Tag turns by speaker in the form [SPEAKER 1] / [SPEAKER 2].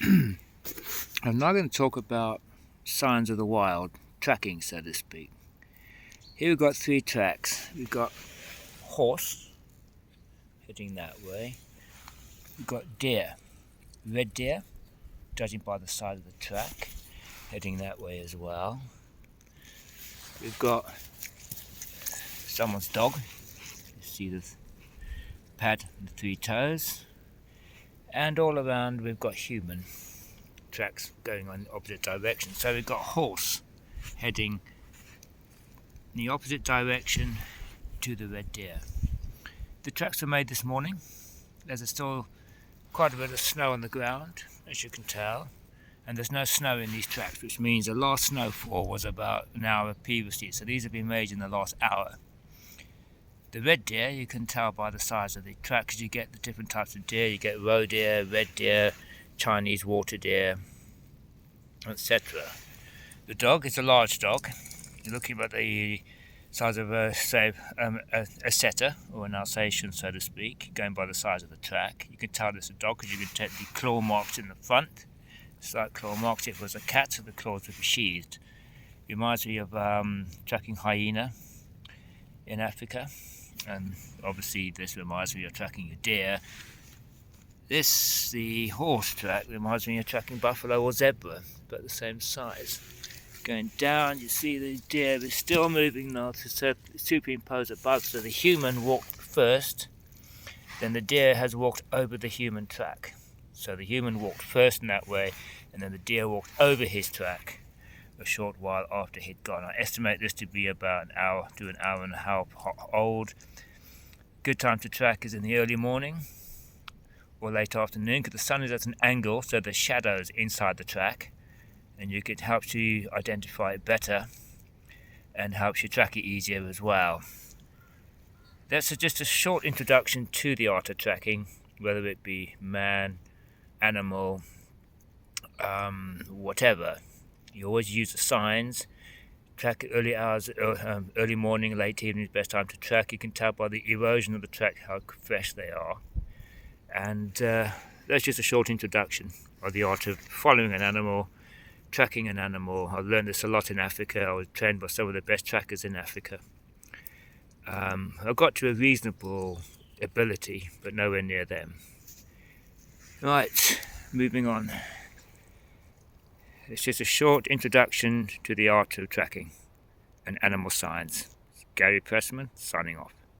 [SPEAKER 1] I'm now going to talk about signs of the wild, tracking so to speak. Here we've got 3 tracks. We've got horse, heading that way. We've got deer, red deer, judging by the side of the track, heading that way as well. We've got someone's dog, you see the pad and the 3 toes, and all around we've got human tracks going on the opposite direction. So we've got horse heading in the opposite direction to the red deer. The tracks were made this morning. There's still quite a bit of snow on the ground, as you can tell, and there's no snow in these tracks, which means the last snowfall was about an hour previously, so these have been made in the last hour. The red deer, you can tell by the size of the track, because you get the different types of deer. You get roe deer, red deer, Chinese water deer, etc. The dog is a large dog. You're looking at the size of a setter or an Alsatian, so to speak, going by the size of the track. You can tell this is a dog because you can take the claw marks in the front. Slight claw marks. If it was a cat, so the claws would be sheathed. Reminds me of tracking hyena in Africa, and obviously this reminds me of tracking a deer. The horse track, reminds me of tracking buffalo or zebra, but the same size. Going down, you see the deer is still moving now to superimpose above, so the human walked first, then the deer has walked over the human track. So the human walked first in that way, and then the deer walked over his track a short while after he'd gone. I estimate this to be about an hour to an hour and a half old. Good time to track is in the early morning or late afternoon, because the sun is at an angle, so the shadows inside the track, and it helps you identify it better and helps you track it easier as well. That's just a short introduction to the art of tracking, whether it be man, animal, whatever. You always use the signs. Track early hours, early morning, late evening is the best time to track. You can tell by the erosion of the track how fresh they are. And that's just a short introduction of the art of following an animal, tracking an animal. I learned this a lot in Africa. I was trained by some of the best trackers in Africa. I got to a reasonable ability, but nowhere near them. Right, moving on. It's just a short introduction to the art of tracking and animal science. Gary Pressman, signing off.